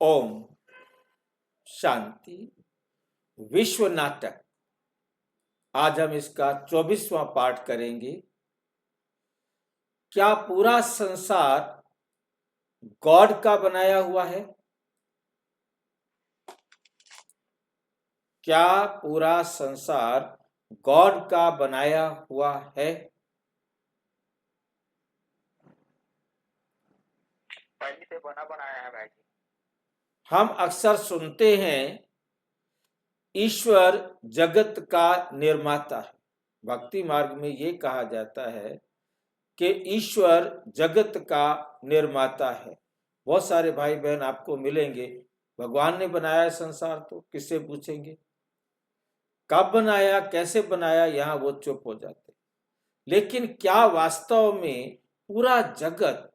ओम शांति। विश्व नाटक, आज हम इसका 24वां पाठ करेंगे। क्या पूरा संसार गॉड का बनाया हुआ है? क्या पूरा संसार गॉड का बनाया हुआ है? पहले से बना बनाया है भाई जी। हम अक्सर सुनते हैं ईश्वर जगत का निर्माता है। भक्ति मार्ग में ये कहा जाता है कि ईश्वर जगत का निर्माता है। बहुत सारे भाई बहन आपको मिलेंगे, भगवान ने बनाया संसार, तो किससे पूछेंगे कब बनाया, कैसे बनाया, यहां वो चुप हो जाते। लेकिन क्या वास्तव में पूरा जगत,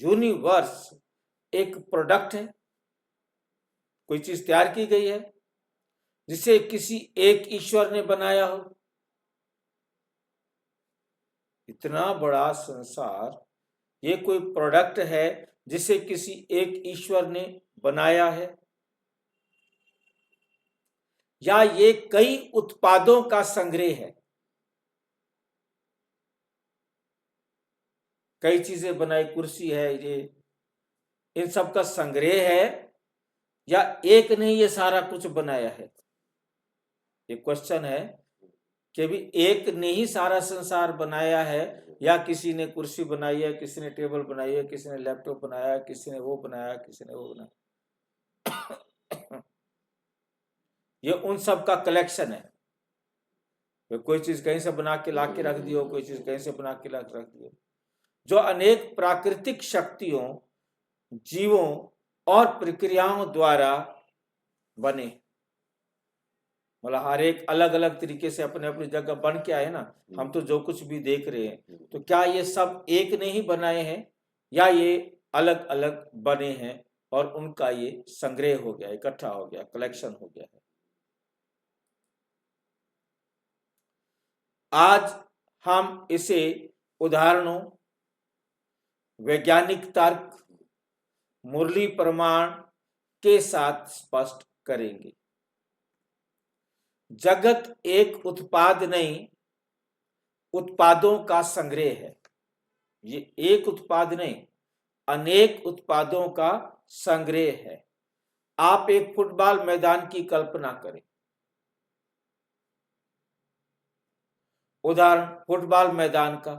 यूनिवर्स एक प्रोडक्ट है? कोई चीज तैयार की गई है जिसे किसी एक ईश्वर ने बनाया हो? इतना बड़ा संसार, ये कोई प्रोडक्ट है जिसे किसी एक ईश्वर ने बनाया है, या ये कई उत्पादों का संग्रह है? कई चीजें बनाई, कुर्सी है, ये इन सब का संग्रह है, या एक ने ये सारा कुछ बनाया है? ये क्वेश्चन है कि भी एक ने ही सारा संसार बनाया है, या किसी ने कुर्सी बनाई है, किसी ने टेबल बनाई है, किसी ने लैपटॉप बनाया, किसी ने वो बनाया, किसी ने वो बनाया। ये उन सब का कलेक्शन है। कोई चीज कहीं से बना के ला के रख दियो, कोई चीज कहीं से बना के ला के रख दियो। जो अनेक प्राकृतिक शक्तियों, जीवों और प्रक्रियाओं द्वारा बने, मतलब हर एक अलग अलग तरीके से अपने अपनी जगह बन के आए ना। हम तो जो कुछ भी देख रहे हैं, तो क्या ये सब एक ने ही बनाए हैं, या ये अलग अलग बने हैं और उनका ये संग्रह हो गया, इकट्ठा हो गया, कलेक्शन हो गया है? आज हम इसे उदाहरणों, वैज्ञानिक तर्क, मुरली प्रमाण के साथ स्पष्ट करेंगे। जगत एक उत्पाद नहीं, उत्पादों का संग्रह है। ये एक उत्पाद नहीं, अनेक उत्पादों का संग्रह है। आप एक फुटबॉल मैदान की कल्पना करें। उदाहरण फुटबॉल मैदान का।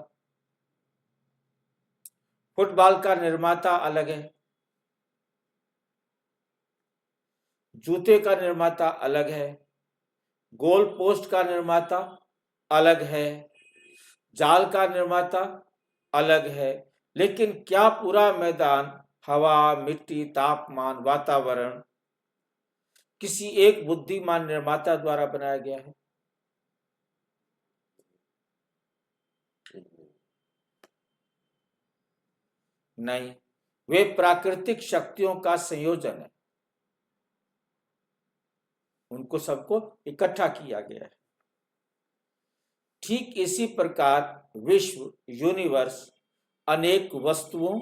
फुटबॉल का निर्माता अलग है, जूते का निर्माता अलग है, गोल पोस्ट का निर्माता अलग है, जाल का निर्माता अलग है। लेकिन क्या पूरा मैदान, हवा, मिट्टी, तापमान, वातावरण किसी एक बुद्धिमान निर्माता द्वारा बनाया गया है? नहीं, वे प्राकृतिक शक्तियों का संयोजन है। उनको सबको इकट्ठा किया गया है। ठीक इसी प्रकार विश्व, यूनिवर्स अनेक वस्तुओं,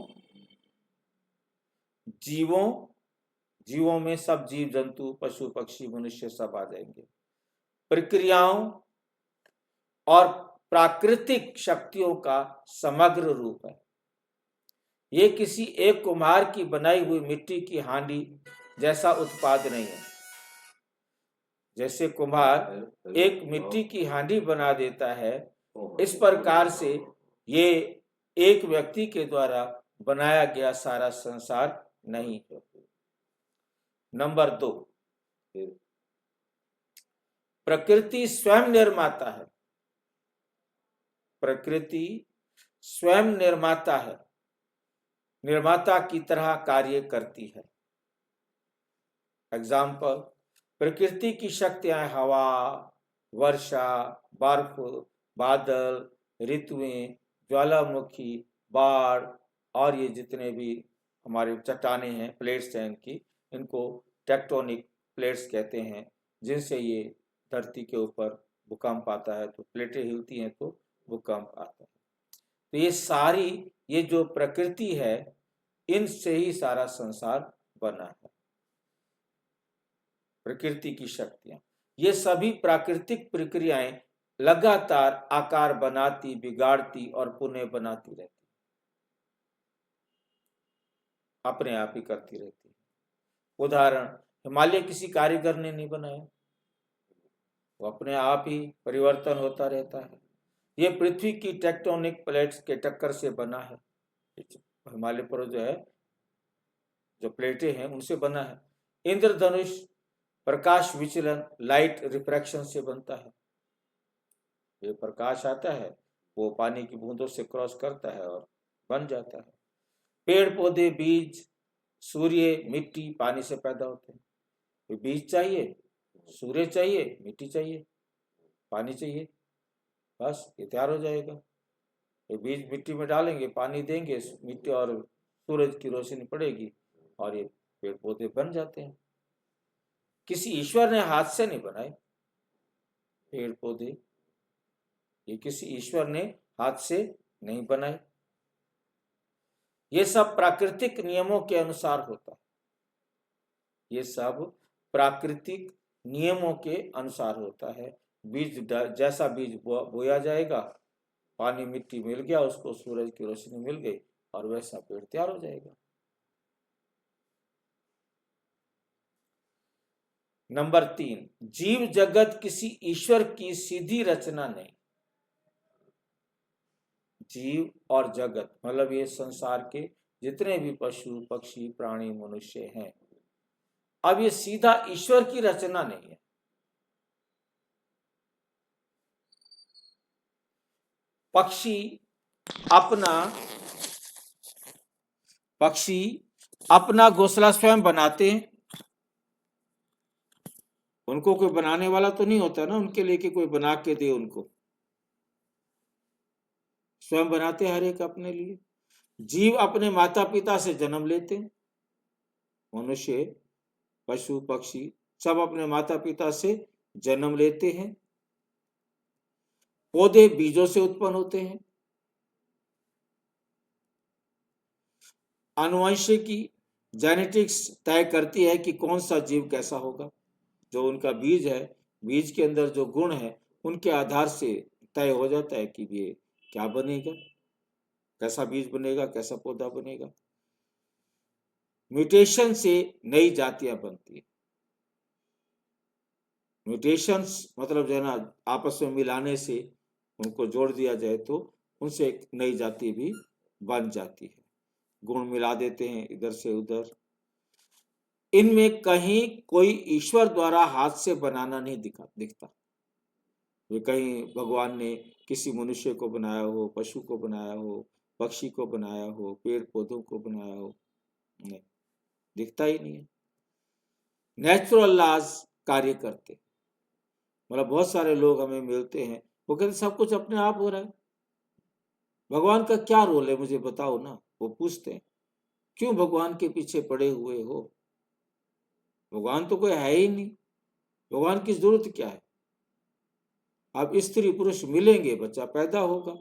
जीवों में सब जीव जंतु, पशु पक्षी, मनुष्य सब आ जाएंगे, प्रक्रियाओं और प्राकृतिक शक्तियों का समग्र रूप है। ये किसी एक कुम्हार की बनाई हुई मिट्टी की हांडी जैसा उत्पाद नहीं है। जैसे कुम्हार एक मिट्टी की हांडी बना देता है, इस प्रकार से ये एक व्यक्ति के द्वारा बनाया गया सारा संसार नहीं है। नंबर 2, प्रकृति स्वयं निर्माता है। प्रकृति स्वयं निर्माता है, निर्माता की तरह कार्य करती है। एग्जाम्पल, प्रकृति की शक्तियां हवा, वर्षा, बर्फ, बादल, ऋतुएं, ज्वालामुखी, बाढ़, और ये जितने भी हमारे चट्टाने हैं, प्लेट्स हैं इनकी, इनको टेक्टोनिक प्लेट्स कहते हैं, जिनसे ये धरती के ऊपर भूकंप आता है, तो प्लेटें हिलती हैं तो भूकंप आता है। तो ये सारी, ये जो प्रकृति है, इनसे ही सारा संसार बना है। प्रकृति की शक्तियां, ये सभी प्राकृतिक प्रक्रियाएं लगातार आकार बनाती, बिगाड़ती और पुनः बनाती रहती, अपने आप ही करती रहती। उदाहरण, हिमालय किसी कारीगर ने नहीं बनाया, वो अपने आप ही परिवर्तन होता रहता है। ये पृथ्वी की टेक्टोनिक प्लेट्स के टक्कर से बना है। हिमालय पर्वत जो है, जो प्लेटें हैं उनसे बना है। इंद्रधनुष प्रकाश विचलन, लाइट रिफ्रैक्शन से बनता है। ये प्रकाश आता है, वो पानी की बूंदों से क्रॉस करता है और बन जाता है। पेड़ पौधे, बीज, सूर्य, मिट्टी पानी से पैदा होते हैं। तो बीज चाहिए, सूर्य चाहिए, मिट्टी चाहिए, पानी चाहिए, बस ये तैयार हो जाएगा। ये बीज मिट्टी में डालेंगे, पानी देंगे, मिट्टी और सूरज की रोशनी पड़ेगी और ये पेड़ पौधे बन जाते हैं। किसी ईश्वर ने हाथ से नहीं बनाए पेड़ पौधे, ये किसी ईश्वर ने हाथ से नहीं बनाए। ये सब प्राकृतिक नियमों के अनुसार होता है। ये सब प्राकृतिक नियमों के अनुसार होता है। बीज जैसा बीज बोया जाएगा, पानी मिट्टी मिल गया, उसको सूरज की रोशनी मिल गई और वैसा पेड़ तैयार हो जाएगा। नंबर 3, जीव जगत किसी ईश्वर की सीधी रचना नहीं। जीव और जगत मतलब ये संसार के जितने भी पशु, पक्षी, प्राणी, मनुष्य हैं, अब ये सीधा ईश्वर की रचना नहीं है। पक्षी अपना घोंसला स्वयं बनाते हैं। उनको कोई बनाने वाला तो नहीं होता ना उनके लिए कि कोई बना के दे उनको, स्वयं बनाते हर एक अपने लिए। जीव अपने माता पिता से जन्म लेते हैं। मनुष्य, पशु, पक्षी सब अपने माता पिता से जन्म लेते हैं। पौधे बीजों से उत्पन्न होते हैं। आनुवंशिकी, जेनेटिक्स तय करती है कि कौन सा जीव कैसा होगा। जो उनका बीज है, बीज के अंदर जो गुण है, उनके आधार से तय हो जाता है कि ये क्या बनेगा, कैसा बीज बनेगा, कैसा पौधा बनेगा। म्यूटेशन से नई जातियां बनती है। म्यूटेशंस मतलब जो है ना, आपस में मिलाने से उनको जोड़ दिया जाए तो उनसे एक नई जाति भी बन जाती है। गुण मिला देते हैं इधर से उधर। इनमें कहीं कोई ईश्वर द्वारा हाथ से बनाना नहीं दिखता। ये कहीं भगवान ने किसी मनुष्य को बनाया हो, पशु को बनाया हो, पक्षी को बनाया हो, पेड़ पौधों को बनाया हो, नहीं, दिखता ही नहीं है। नेचुरल लॉज कार्य करते, मतलब बहुत सारे लोग हमें मिलते हैं, वो कहते सब कुछ अपने आप हो रहा है, भगवान का क्या रोल है मुझे बताओ ना। वो पूछते हैं क्यों भगवान के पीछे पड़े हुए हो, भगवान तो कोई है ही नहीं, भगवान की जरूरत क्या है। अब स्त्री पुरुष मिलेंगे, बच्चा पैदा होगा,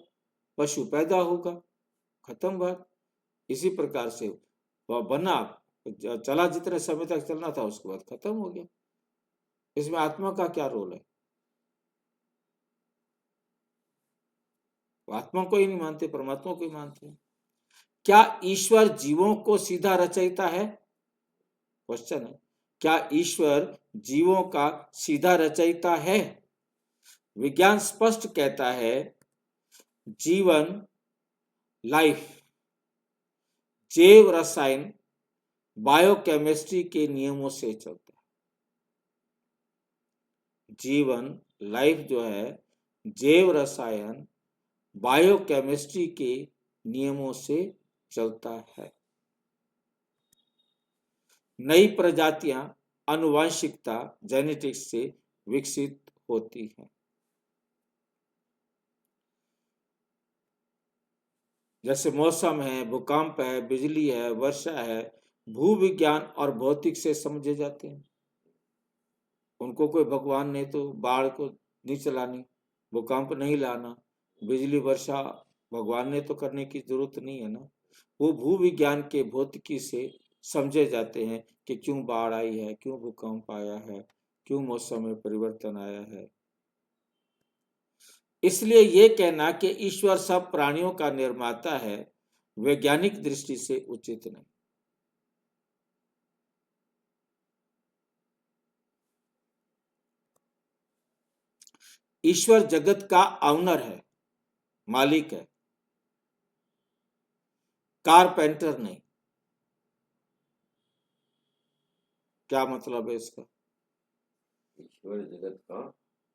पशु पैदा होगा, खत्म बात। इसी प्रकार से वह बना, चला जितने समय तक चलना था, उसके बाद खत्म हो गया। इसमें आत्मा का क्या रोल है। आत्मा को ही नहीं मानते, परमात्मा को ही मानते हैं। क्या ईश्वर जीवों को सीधा रचयिता है? क्वेश्चन है, क्या ईश्वर जीवों का सीधा रचयिता है? विज्ञान स्पष्ट कहता है जीवन, लाइफ, जैव रसायन, बायोकेमिस्ट्री के नियमों से चलता है। जीवन, लाइफ जो है, जैव रसायन, बायोकेमिस्ट्री के नियमों से चलता है। नई प्रजातियां आनुवंशिकता, जेनेटिक्स से विकसित होती हैं। जैसे मौसम है, भूकंप है, बिजली है, वर्षा है, भूविज्ञान और भौतिक से समझे जाते हैं। उनको कोई भगवान ने तो बाढ़ को नहीं चलानी, भूकंप नहीं लाना, बिजली वर्षा भगवान ने तो करने की जरूरत नहीं है ना। वो भूविज्ञान के भौतिकी से समझे जाते हैं कि क्यों बाढ़ आई है, क्यों भूकंप आया है, क्यों मौसम में परिवर्तन आया है। इसलिए ये कहना कि ईश्वर सब प्राणियों का निर्माता है वैज्ञानिक दृष्टि से उचित नहीं। ईश्वर जगत का ऑनर है, मालिक है, कारपेंटर नहीं। क्या मतलब है इसका? ईश्वर जगत का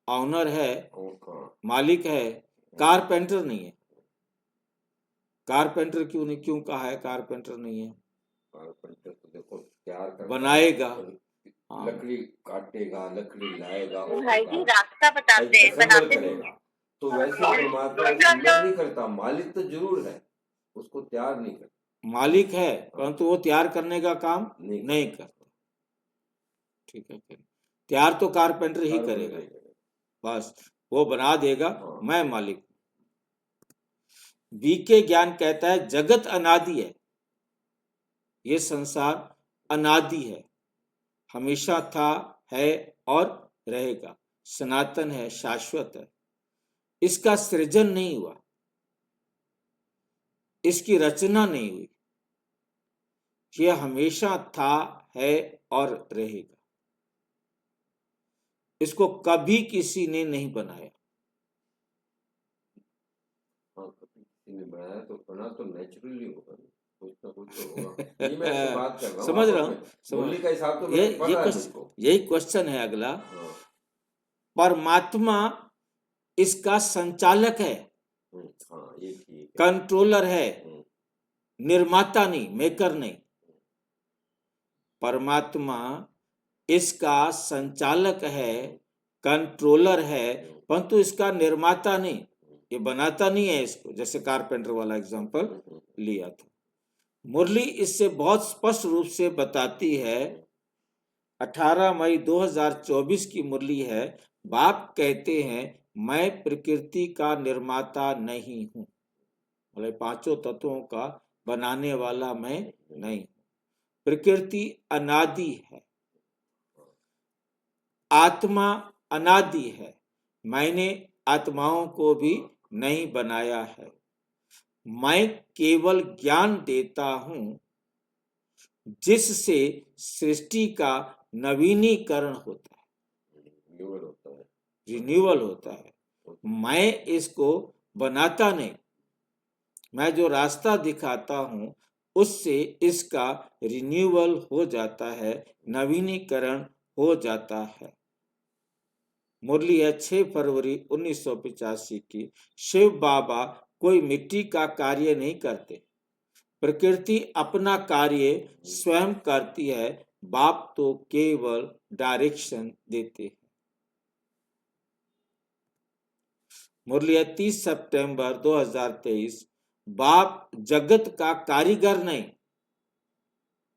ऑनर है, और मालिक है, कारपेंटर नहीं है। कारपेंटर क्यों नहीं, क्यों कहा है कारपेंटर नहीं है? कारपेंटर तो देखो तैयार करता बनाएगा, है, हाँ, लकड़ी काटेगा, लकड़ी लाएगा, भाई जी रास्ता बताते हैं, असेंबल बनाते नहीं। करेगा। तो वैसे परमात्मा असेंबल नहीं करता, मालिक तो जरूर है, उसको तैयार नहीं करता। मालिक है परंतु वो तैयार करने का काम नहीं नहीं करता। ठीक है, तैयार तो कारपेंटर ही करेगा, बस वो बना देगा, हाँ। मैं मालिक हूं। वीके ज्ञान कहता है जगत अनादि है, ये संसार अनादि है, हमेशा था, है और रहेगा, सनातन है, शाश्वत है। इसका सृजन नहीं हुआ, इसकी रचना नहीं हुई, यह हमेशा था, है और रहेगा। इसको कभी किसी ने नहीं बनाया। हाँ, कभी किसी ने बनाया तो बना तो नेचुरली होगा, कुछ ना कुछ तो होगा। ये मैं ऐसे बात कर रहा हूँ, समझ रहा आपस हूँ, में मुरली का हिसाब तो ये मेरे को पता है मुझको। यही क्वेश्चन है अगला। हाँ, परमात्मा इसका संचालक है, हाँ ये ठीक है, कंट्रोलर है, निर्माता नहीं, मेकर नहीं। परमात्मा इसका संचालक है, कंट्रोलर है, परंतु इसका निर्माता नहीं, ये बनाता नहीं है इसको, जैसे कारपेंटर वाला एग्जांपल लिया था। मुरली इससे बहुत स्पष्ट रूप से बताती है। 18 मई 2024 की मुरली है। बाप कहते हैं मैं प्रकृति का निर्माता नहीं हूं, मतलब पांचों तत्वों का बनाने वाला मैं नहीं हूं। प्रकृति अनादि है, आत्मा अनादि है, मैंने आत्माओं को भी नहीं बनाया है, मैं केवल ज्ञान देता हूं जिससे सृष्टि का नवीनीकरण होता है, रिन्यूअल होता है। मैं इसको बनाता नहीं, मैं जो रास्ता दिखाता हूं उससे इसका रिन्यूअल हो जाता है, नवीनीकरण हो जाता है। मुरली है 6 फरवरी 1985 की। शिव बाबा कोई मिट्टी का कार्य नहीं करते, प्रकृति अपना कार्य स्वयं करती है, बाप तो केवल डायरेक्शन देते हैं। मुरली है 30 सितंबर 2023। बाप जगत का कारीगर नहीं,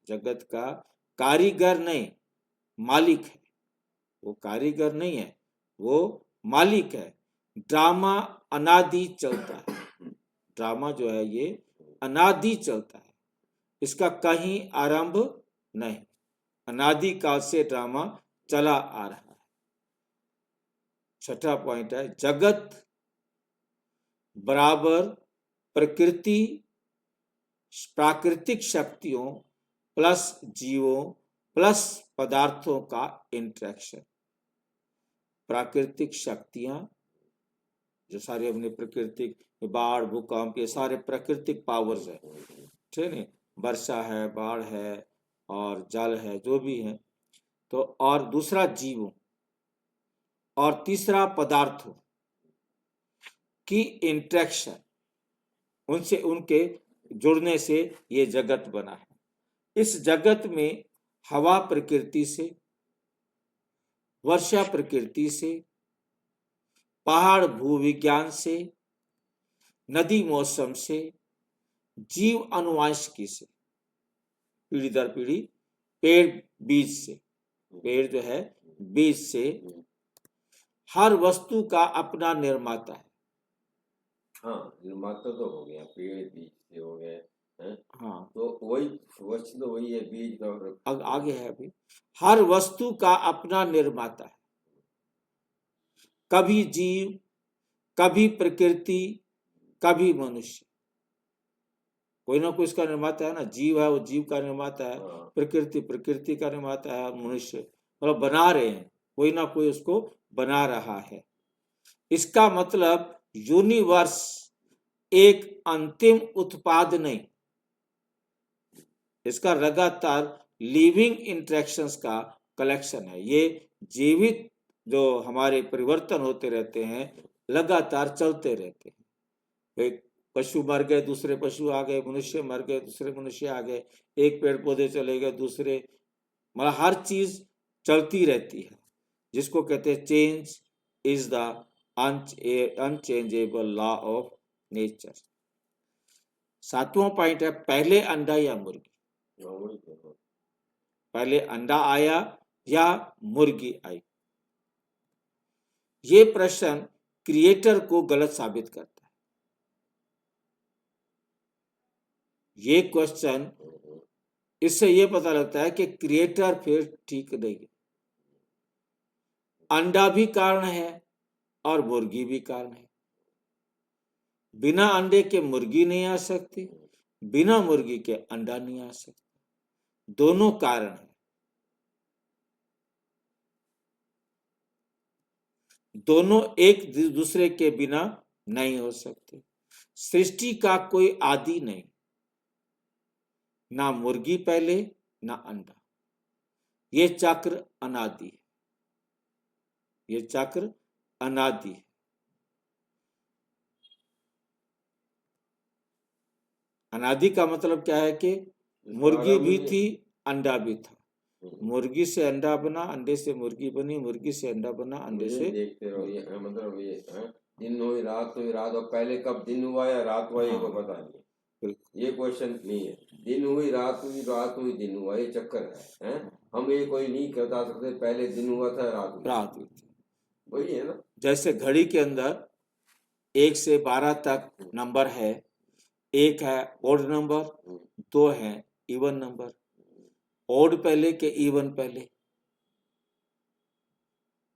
जगत का कारीगर नहीं, मालिक है। वो कारीगर नहीं है, वो मालिक है। ड्रामा अनादि चलता है, ड्रामा जो है ये अनादि चलता है, इसका कहीं आरंभ नहीं, अनादि काल से ड्रामा चला आ रहा है। छठा पॉइंट है जगत बराबर प्रकृति, प्राकृतिक शक्तियों प्लस जीवों प्लस पदार्थों का इंटरेक्शन। प्राकृतिक शक्तियां जो सारे अपने प्राकृतिक, बाढ़ भूकंप, ये सारे प्राकृतिक पावर्स है, ठीक है, वर्षा है, बाढ़ है और जल है, जो भी है। तो और दूसरा जीवों और तीसरा पदार्थों की इंटरेक्शन, उनसे उनके जुड़ने से ये जगत बना है। इस जगत में हवा प्रकृति से, वर्षा प्रकृति से, पहाड़ भूविज्ञान से, नदी मौसम से, जीव अनुवांशिकी से, पीढ़ी दर पीढ़ी, पेड़ बीज से, पेड़ जो है बीज से, हर वस्तु का अपना निर्माता है। हाँ, निर्माता तो हो गया, पेड़ बीज से हो गए, हैं? हाँ, तो वही क्वेश्चन तो वही है, बीज का और आगे है अभी। हर वस्तु का अपना निर्माता है, कभी जीव, कभी प्रकृति, कभी मनुष्य। कोई ना कोई इसका निर्माता है ना। जीव है वो जीव का निर्माता है, हाँ, प्रकृति प्रकृति का निर्माता है, मनुष्य मतलब बना रहे हैं, कोई ना कोई उसको बना रहा है। इसका मतलब यूनिवर्स एक अंतिम उत्पाद नहीं, इसका लगातार लिविंग इंटरेक्शंस का कलेक्शन है। ये जीवित जो हमारे परिवर्तन होते रहते हैं, लगातार चलते रहते हैं। एक पशु मर गए, दूसरे पशु आ गए, मनुष्य मर गए, दूसरे मनुष्य आ गए, एक पेड़ पौधे चले गए, दूसरे, मतलब हर चीज चलती रहती है, जिसको कहते हैं change is the unchangeable law of nature. 7वां पॉइंट है, पहले अंडा या मुर्गी। हाँ, वही तो। पहले अंडा आया या मुर्गी आई? ये प्रश्न क्रिएटर को गलत साबित करता है। ये क्वेश्चन, इससे ये पता लगता है कि क्रिएटर फिर ठीक नहीं है। अंडा भी कारण है और मुर्गी भी कारण है। बिना अंडे के मुर्गी नहीं आ सकती, बिना मुर्गी के अंडा नहीं आ सकता। दोनों कारण है, दोनों एक दूसरे के बिना नहीं हो सकते। सृष्टि का कोई आदि नहीं, ना मुर्गी पहले ना अंडा। ये चक्र अनादि है, ये चक्र अनादि है। अनादि का मतलब क्या है कि मुर्गी भी थी, अंडा भी था, मुर्गी से अंडा बना, अंडे से मुर्गी बनी, मुर्गी से अंडा बना, अंडे ये से देखते रहो, ये मतलब ये दिन हुई रात, और पहले कब दिन हुआ या रात हुआ ये कोई पता नहीं है। बिल्कुल। ये क्वेश्चन नहीं है, दिन हुई रात हुई दिन हुआ, ये चक्कर है। हम ये कोई नहीं बता सकते पहले दिन हुआ था रात हुई थी। वही है ना। जैसे घड़ी के अंदर 1 से 12 तक नंबर है, एक है ओड नंबर, 2 है इवन नंबर। ओड पहले के इवन पहले,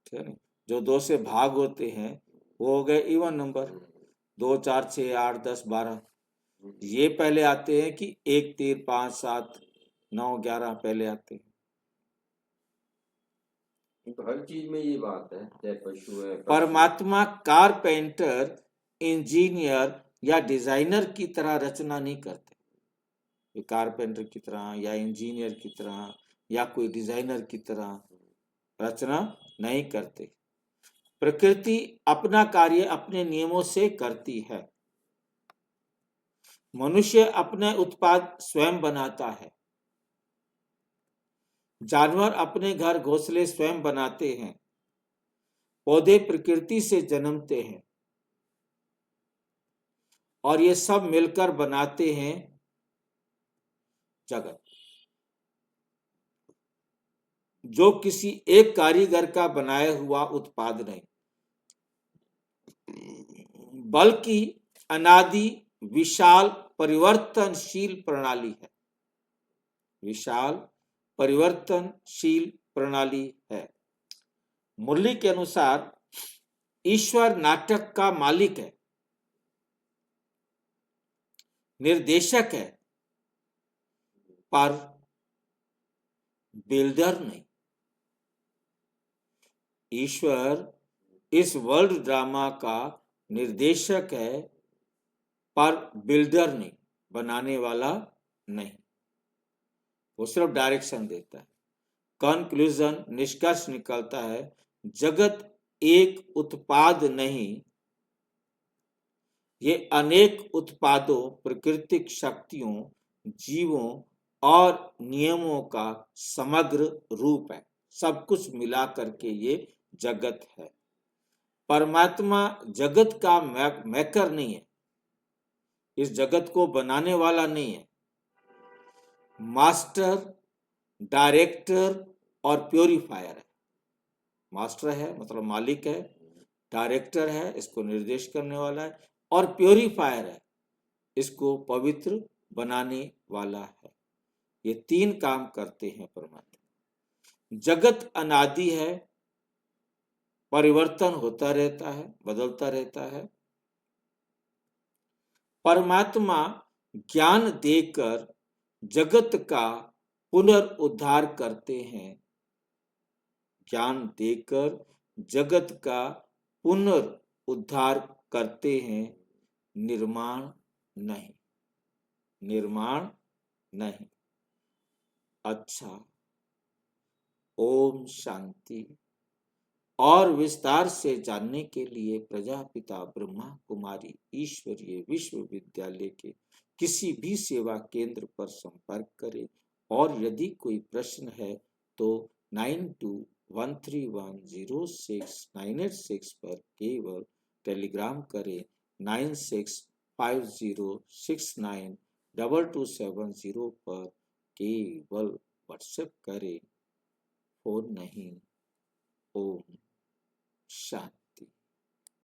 ठीक है। जो 2 से भाग होते हैं वो हो गए इवन नंबर, 2 4 6 8 10 12। ये पहले आते हैं कि 1 3 5 7 9 11 पहले आते हैं। तो हर चीज में ये बात है, चाहे पशु है, परमात्मा कारपेंटर, इंजीनियर या डिजाइनर की तरह रचना नहीं करते। कारपेंटर की तरह या इंजीनियर की तरह या कोई डिजाइनर की तरह रचना नहीं करते। प्रकृति अपना कार्य अपने नियमों से करती है। मनुष्य अपने उत्पाद स्वयं बनाता है। जानवर अपने घर घोंसले स्वयं बनाते हैं। पौधे प्रकृति से जन्मते हैं और ये सब मिलकर बनाते हैं जगत, जो किसी एक कारीगर का बनाया हुआ उत्पाद नहीं, बल्कि अनादि विशाल परिवर्तनशील प्रणाली है। विशाल परिवर्तनशील प्रणाली है। मुरली के अनुसार ईश्वर नाटक का मालिक है, निर्देशक है, पर बिल्डर नहीं। ईश्वर इस वर्ल्ड ड्रामा का निर्देशक है, पर बिल्डर नहीं, बनाने वाला नहीं। वो सिर्फ डायरेक्शन देता है। कंक्लूजन, निष्कर्ष निकलता है, जगत एक उत्पाद नहीं, ये अनेक उत्पादों, प्राकृतिक शक्तियों, जीवों और नियमों का समग्र रूप है। सब कुछ मिला करके ये जगत है। परमात्मा जगत का मेकर नहीं है, इस जगत को बनाने वाला नहीं है। मास्टर, डायरेक्टर और प्योरीफायर है। मास्टर है मतलब मालिक है, डायरेक्टर है इसको निर्देश करने वाला है, और प्योरीफायर है इसको पवित्र बनाने वाला है। ये 3 काम करते हैं परमात्मा। जगत अनादि है, परिवर्तन होता रहता है, बदलता रहता है। परमात्मा ज्ञान देकर जगत का पुनर्उद्धार करते हैं। ज्ञान देकर जगत का पुनर्उद्धार करते हैं, निर्माण नहीं। निर्माण नहीं। अच्छा, ओम शांति। और विस्तार से जानने के लिए प्रजापिता ब्रह्मा कुमारी ईश्वरीय विश्वविद्यालय के किसी भी सेवा केंद्र पर संपर्क करें। और यदि कोई प्रश्न है तो 9213106986 पर केवल टेलीग्राम करें। 9650692270 पर केवल व्हाट्सएप करें, फोन नहीं। ओम शांति।